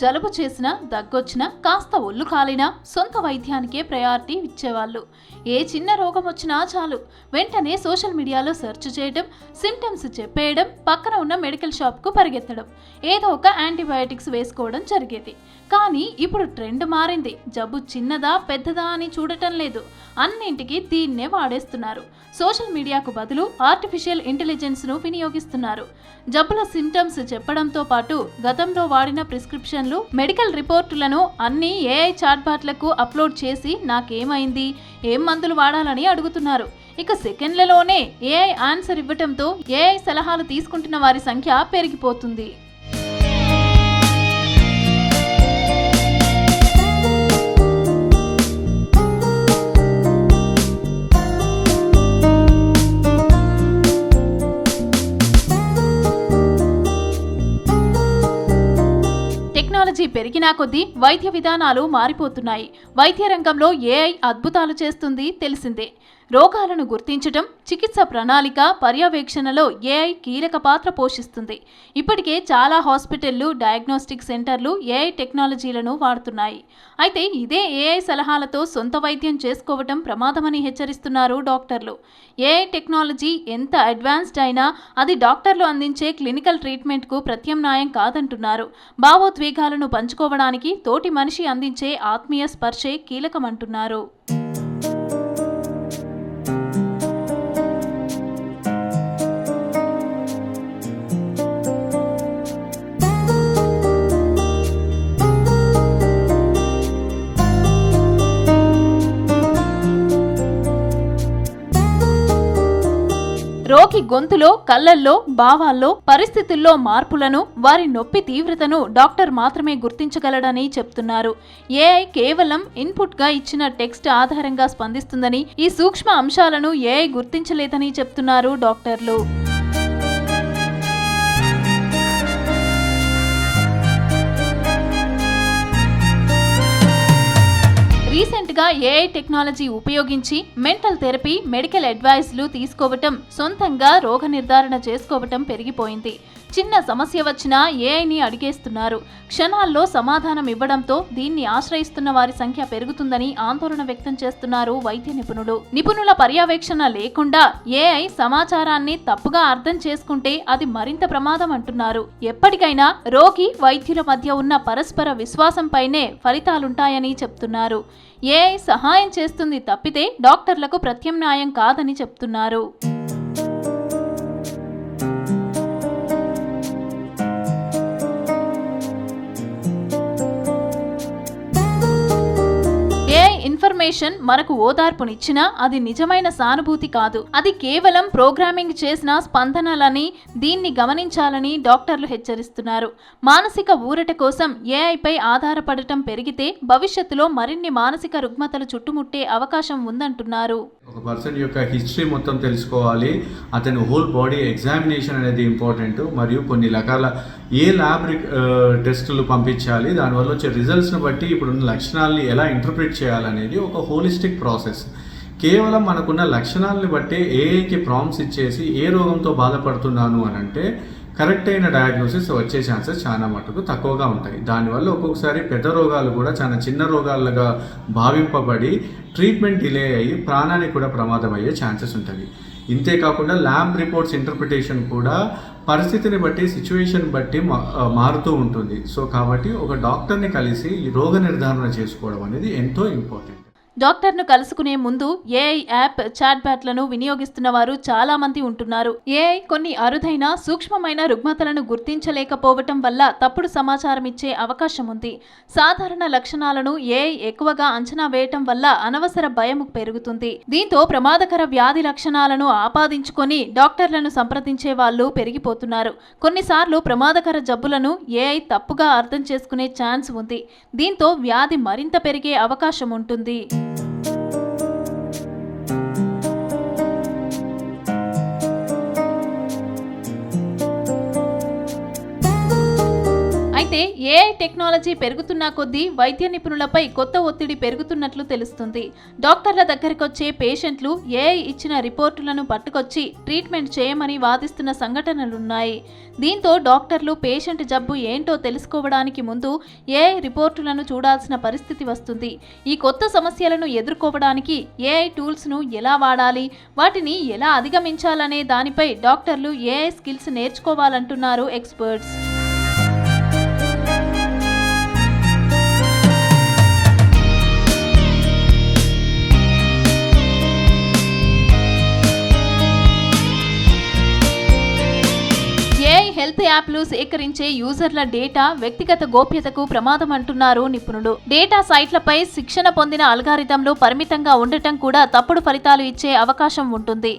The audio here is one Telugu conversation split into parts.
జలుబు చేసినా, దగ్గొచ్చినా, కాస్త ఒళ్ళు కాలినా సొంత వైద్యానికే ప్రయారిటీ ఇచ్చేవాళ్ళు. ఏ చిన్న రోగం వచ్చినా చాలు వెంటనే సోషల్ మీడియాలో సెర్చ్ చేయడం, సింటమ్స్ చెప్పేయడం, పక్కన ఉన్న మెడికల్ షాప్కు పరిగెత్తడం, ఏదో ఒక యాంటీబయాటిక్స్ వేసుకోవడం జరిగేది. కానీ ఇప్పుడు ట్రెండ్ మారింది. జబ్బు చిన్నదా పెద్దదా అని చూడటం లేదు, అన్నింటికి దీన్నే వాడేస్తున్నారు. సోషల్ మీడియాకు బదులు ఆర్టిఫిషియల్ ఇంటెలిజెన్స్ను వినియోగిస్తున్నారు. జబ్బుల సింటమ్స్ చెప్పడంతో పాటు గతంలో వాడిన ప్రిస్క్రిప్షన్లు, మెడికల్ రిపోర్టులను అన్ని ఏఐ చాట్బాట్లకు అప్లోడ్ చేసి నాకేమైంది, ఏం మందులు వాడాలని అడుగుతున్నారు. ఇక సెకండ్లలోనే ఏఐ ఆన్సర్ ఇవ్వటంతో ఏఐ సలహాలు తీసుకుంటున్న వారి సంఖ్య పెరిగిపోతుంది. టెక్నాలజీ పెరిగినా కొద్దీ వైద్య విధానాలు మారిపోతున్నాయి. వైద్య రంగంలో ఏఐ అద్భుతాలు చేస్తుంది తెలిసిందే. రోగాలను గుర్తించటం, చికిత్స ప్రణాళిక, పర్యవేక్షణలో ఏఐ కీలక పాత్ర పోషిస్తుంది. ఇప్పటికే చాలా హాస్పిటళ్లు, డయాగ్నోస్టిక్ సెంటర్లు ఏఐ టెక్నాలజీలను వాడుతున్నాయి. అయితే ఇదే ఏఐ సలహాలతో సొంత వైద్యం చేసుకోవటం ప్రమాదమని హెచ్చరిస్తున్నారు డాక్టర్లు. ఏఐ టెక్నాలజీ ఎంత అడ్వాన్స్డ్ అయినా అది డాక్టర్లు అందించే క్లినికల్ ట్రీట్మెంట్కు ప్రత్యామ్నాయం కాదంటున్నారు. భావోద్వేగాలను పంచుకోవడానికి తోటి మనిషి అందించే ఆత్మీయ స్పర్శే కీలకమంటున్నారు. రోగి గొంతులో, కళ్లల్లో, భావాల్లో, పరిస్థితుల్లో మార్పులను, వారి నొప్పి తీవ్రతను డాక్టర్ మాత్రమే గుర్తించగలడని చెప్తున్నారు. ఏఐ కేవలం ఇన్పుట్గా ఇచ్చిన టెక్స్ట్ ఆధారంగా స్పందిస్తుందని, ఈ సూక్ష్మ అంశాలను ఏఐ గుర్తించలేదని చెప్తున్నారు డాక్టర్లు. రీసెంట్గా ఏఐ టెక్నాలజీ ఉపయోగించి మెంటల్ థెరపీ, మెడికల్ అడ్వైస్లు తీసుకోవటం, సొంతంగా రోగ నిర్ధారణ చేసుకోవటం పెరిగిపోయింది. చిన్న సమస్య వచ్చినా ఏఐని అడిగేస్తున్నారు. క్షణాల్లో సమాధానం ఇవ్వడంతో దీన్ని ఆశ్రయిస్తున్న వారి సంఖ్య పెరుగుతుందని ఆందోళన వ్యక్తం చేస్తున్నారు వైద్య నిపుణులు. నిపుణుల పర్యవేక్షణ లేకుండా ఏఐ సమాచారాన్ని తప్పుగా అర్థం చేసుకుంటే అది మరింత ప్రమాదం అంటున్నారు. ఎప్పటికైనా రోగి, వైద్యుల మధ్య ఉన్న పరస్పర విశ్వాసంపైనే ఫలితాలుంటాయని చెప్తున్నారు. ఏఐ సహాయం చేస్తుంది తప్పితే డాక్టర్లకు ప్రత్యామ్నాయం కాదని చెప్తున్నారు. ఇన్ఫర్మేషన్ మనకు ఓదార్పునిచ్చినా అది నిజమైన సానుభూతి కాదు. అది కేవలం ప్రోగ్రామింగ్ చేసిన స్పందనలని, దీన్ని గమనించాలని డాక్టర్లు హెచ్చరిస్తున్నారు. మానసిక ఊరట కోసం ఏఐపై ఆధారపడటం పెరిగితే భవిష్యత్తులో మరిన్ని మానసిక రుగ్మతలు చుట్టుముట్టే అవకాశం ఉందంటున్నారు. ఒక పర్సన్ యొక్క హిస్టరీ మొత్తం తెలుసుకోవాలి, అతని హోల్ బాడీ ఎగ్జామినేషన్ అనేది ఇంపార్టెంట్, మరియు కొన్ని రకాల ఏ ల్యాబ్ టెస్టులు పంపించాలి, దానివల్ల వచ్చే రిజల్ట్స్ని బట్టి ఇప్పుడున్న లక్షణాలని ఎలా ఇంటర్ప్రిట్ చేయాలనేది ఒక హోలిస్టిక్ ప్రాసెస్. కేవలం మనకున్న లక్షణాలని బట్టి ఏఐకి ప్రాంప్ట్స్ ఇచ్చేసి ఏ రోగంతో బాధపడుతున్నాను అని అంటే కరెక్ట్ అయిన డయాగ్నోసిస్ వచ్చే ఛాన్సెస్ చాలా మటుకు తక్కువగా ఉంటాయి. దానివల్ల ఒక్కొక్కసారి పెద్ద రోగాలు కూడా చాలా చిన్న రోగాలుగా భావింపబడి ట్రీట్మెంట్ డిలే అయ్యి ప్రాణానికి కూడా ప్రమాదం అయ్యే ఛాన్సెస్ ఉంటుంది. ఇంతేకాకుండా ల్యాబ్ రిపోర్ట్స్ ఇంటర్ప్రిటేషన్ కూడా పరిస్థితిని బట్టి, సిచ్యువేషన్ బట్టి మారుతూ ఉంటుంది. సో కాబట్టి ఒక డాక్టర్ని కలిసి ఈ రోగ నిర్ధారణ చేసుకోవడం అనేది ఎంతో ఇంపార్టెంట్. డాక్టర్ను కలుసుకునే ముందు ఏఐ యాప్, చాట్బాట్లను వినియోగిస్తున్న వారు చాలా మంది ఉంటున్నారు. ఏఐ కొన్ని అరుదైన, సూక్ష్మమైన రుగ్మతలను గుర్తించలేకపోవటం వల్ల తప్పుడు సమాచారం ఇచ్చే అవకాశం ఉంది. సాధారణ లక్షణాలను ఏఐ ఎక్కువగా అంచనా వేయటం వల్ల అనవసర భయం పెరుగుతుంది. దీంతో ప్రమాదకర వ్యాధి లక్షణాలను ఆపాదించుకొని డాక్టర్లను సంప్రదించే వాళ్ళు పెరిగిపోతున్నారు. కొన్నిసార్లు ప్రమాదకర జబ్బులను ఏఐ తప్పుగా అర్థం చేసుకునే ఛాన్స్ ఉంది. దీంతో వ్యాధి మరింత పెరిగే అవకాశం ఉంటుంది. అయితే అయితే ఏఐ టెక్నాలజీ పెరుగుతున్న కొద్దీ వైద్య నిపుణులపై కొత్త ఒత్తిడి పెరుగుతున్నట్లు తెలుస్తుంది. డాక్టర్ల దగ్గరికొచ్చే పేషెంట్లు ఏఐ ఇచ్చిన రిపోర్టులను పట్టుకొచ్చి ట్రీట్మెంట్ చేయమని వాదిస్తున్న సంఘటనలున్నాయి. దీంతో డాక్టర్లు పేషెంట్ జబ్బు ఏంటో తెలుసుకోవడానికి ముందు ఏఐ రిపోర్టులను చూడాల్సిన పరిస్థితి వస్తుంది. ఈ కొత్త సమస్యలను ఎదుర్కోవడానికి ఏఐ టూల్స్ను ఎలా వాడాలి, వాటిని ఎలా అధిగమించాలనే దానిపై డాక్టర్లు ఏఐ స్కిల్స్ నేర్చుకోవాలంటున్నారు ఎక్స్పర్ట్స్. హెల్త్ యాప్లు సేకరించే యూజర్ల డేటా వ్యక్తిగత గోప్యతకు ప్రమాదం అంటున్నారు నిపుణులు. డేటా సైట్లపై శిక్షణ పొందిన అల్గారిథంలు పరిమితంగా ఉండటం కూడా తప్పుడు ఫలితాలు ఇచ్చే అవకాశం ఉంటుంది.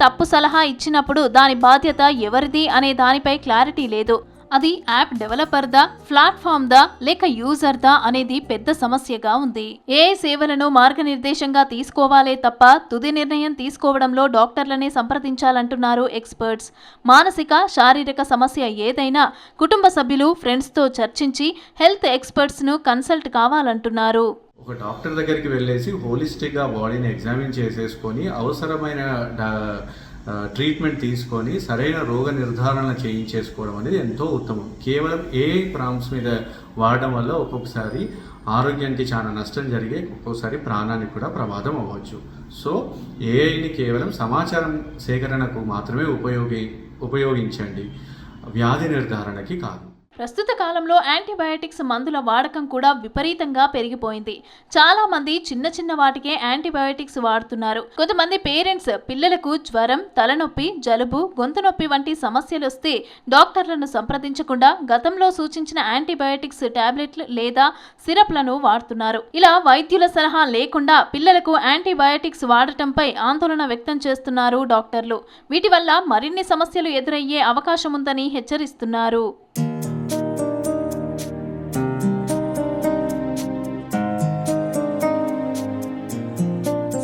తప్పు సలహా ఇచ్చినప్పుడు దాని బాధ్యత ఎవరిది అనే దానిపై క్లారిటీ లేదు. అది యాప్ డెవలపర్దా, ప్లాట్ఫామ్దా లేక యూజర్దా అనేది పెద్ద సమస్యగా ఉంది. ఏఐ సేవలను మార్గనిర్దేశంగా తీసుకోవాలే తప్ప తుది నిర్ణయం తీసుకోవడంలో డాక్టర్లనే సంప్రదించాలంటున్నారు ఎక్స్పర్ట్స్. మానసిక, శారీరక సమస్య ఏదైనా కుటుంబ సభ్యులు, ఫ్రెండ్స్తో చర్చించి హెల్త్ ఎక్స్పర్ట్స్ను కన్సల్ట్ కావాలంటున్నారు. ఒక డాక్టర్ దగ్గరికి వెళ్ళేసి హోలిస్టిక్గా బాడీని ఎగ్జామిన్ చేసేసుకొని అవసరమైన ట్రీట్మెంట్ తీసుకొని సరైన రోగ నిర్ధారణ చేయించేసుకోవడం అనేది ఎంతో ఉత్తమం. కేవలం ఏఐ ప్రాంప్ట్స్ మీద వాడడం వల్ల ఒక్కొక్కసారి ఆరోగ్యానికి చాలా నష్టం జరిగే, ఒక్కొక్కసారి ప్రాణానికి కూడా ప్రమాదం అవ్వచ్చు. సో ఏఐని కేవలం సమాచారం సేకరణకు మాత్రమే ఉపయోగించండి, వ్యాధి నిర్ధారణకి కాదు. ప్రస్తుత కాలంలో యాంటీబయాటిక్స్ మందుల వాడకం కూడా విపరీతంగా పెరిగిపోయింది. చాలా మంది చిన్న చిన్న వాటికే యాంటీబయాటిక్స్ వాడుతున్నారు. కొంతమంది పేరెంట్స్ పిల్లలకు జ్వరం, తలనొప్పి, జలుబు, గొంతు నొప్పి వంటి సమస్యలు వస్తే డాక్టర్లను సంప్రదించకుండా గతంలో సూచించిన యాంటీబయాటిక్స్ టాబ్లెట్లు లేదా సిరప్లను వాడుతున్నారు. ఇలా వైద్యుల సలహా లేకుండా పిల్లలకు యాంటీబయాటిక్స్ వాడటంపై ఆందోళన వ్యక్తం చేస్తున్నారు డాక్టర్లు. వీటి వల్ల మరిన్ని సమస్యలు ఎదురయ్యే అవకాశం ఉందని హెచ్చరిస్తున్నారు.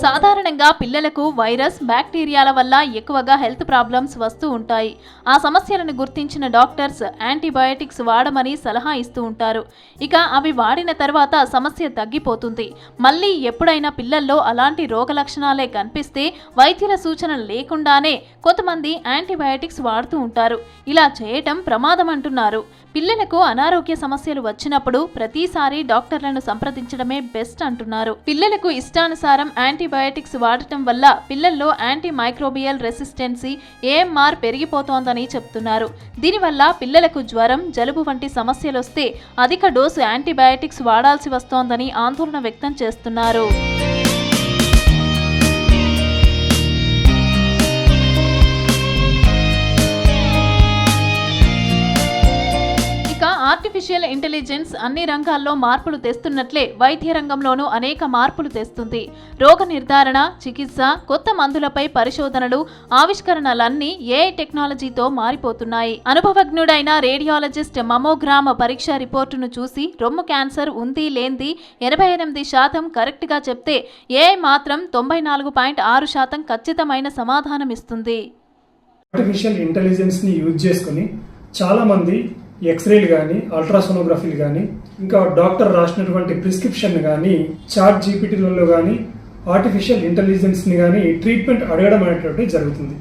సాధారణంగా పిల్లలకు వైరస్, బ్యాక్టీరియాల వల్ల ఎక్కువగా హెల్త్ ప్రాబ్లమ్స్ వస్తూ ఉంటాయి. ఆ సమస్యలను గుర్తించిన డాక్టర్స్ యాంటీబయాటిక్స్ వాడమని సలహా ఇస్తూ ఉంటారు. ఇక అవి వాడిన తర్వాత సమస్య తగ్గిపోతుంది. మళ్ళీ ఎప్పుడైనా పిల్లల్లో అలాంటి రోగ లక్షణాలే కనిపిస్తే వైద్యుల సూచన లేకుండానే కొంతమంది యాంటీబయాటిక్స్ వాడుతూ ఉంటారు. ఇలా చేయటం ప్రమాదం అంటున్నారు. పిల్లలకు అనారోగ్య సమస్యలు వచ్చినప్పుడు ప్రతిసారి డాక్టర్లను సంప్రదించడమే బెస్ట్ అంటున్నారు. పిల్లలకు ఇష్టానుసారం యాంటీబయాటిక్స్ వాడటం వల్ల పిల్లల్లో యాంటీ మైక్రోబియల్ రెసిస్టెన్సీ AMR పెరిగిపోతోందని చెప్తున్నారు. దీనివల్ల పిల్లలకు జ్వరం, జలుబు వంటి సమస్యలొస్తే అధిక డోసు యాంటీబయాటిక్స్ వాడాల్సి వస్తోందని ఆందోళన వ్యక్తం చేస్తున్నారు. ఆర్టిఫిషియల్ ఇంటెలిజెన్స్ అన్ని రంగాల్లో మార్పులు తెస్తున్నట్లే వైద్య రంగంలోనూ అనేక మార్పులు తెస్తుంది. రోగ నిర్ధారణ, చికిత్స, కొత్త మందులపై పరిశోధనలు, ఆవిష్కరణలన్నీ ఏఐ టెక్నాలజీతో మారిపోతున్నాయి. అనుభవజ్ఞుడైన రేడియాలజిస్ట్ మమోగ్రామ్ పరీక్ష రిపోర్టును చూసి రొమ్ము క్యాన్సర్ ఉంది లేంది 88% కరెక్ట్గా చెప్తే ఏఐ మాత్రం 94.6% ఖచ్చితమైన సమాధానం ఇస్తుంది. ఆర్టిఫిషియల్ ఇంటెలిజెన్స్ని యూజ్ చేసుకుని చాలామంది ఎక్స్రేలు కానీ, అల్ట్రాసోనోగ్రఫీలు కానీ, ఇంకా డాక్టర్ రాసినటువంటి ప్రిస్క్రిప్షన్ కానీ చాట్ జీపీటీలలో కానీ ఆర్టిఫిషియల్ ఇంటెలిజెన్స్ని కానీ ట్రీట్మెంట్ అడగడం అనేటువంటిది జరుగుతుంది.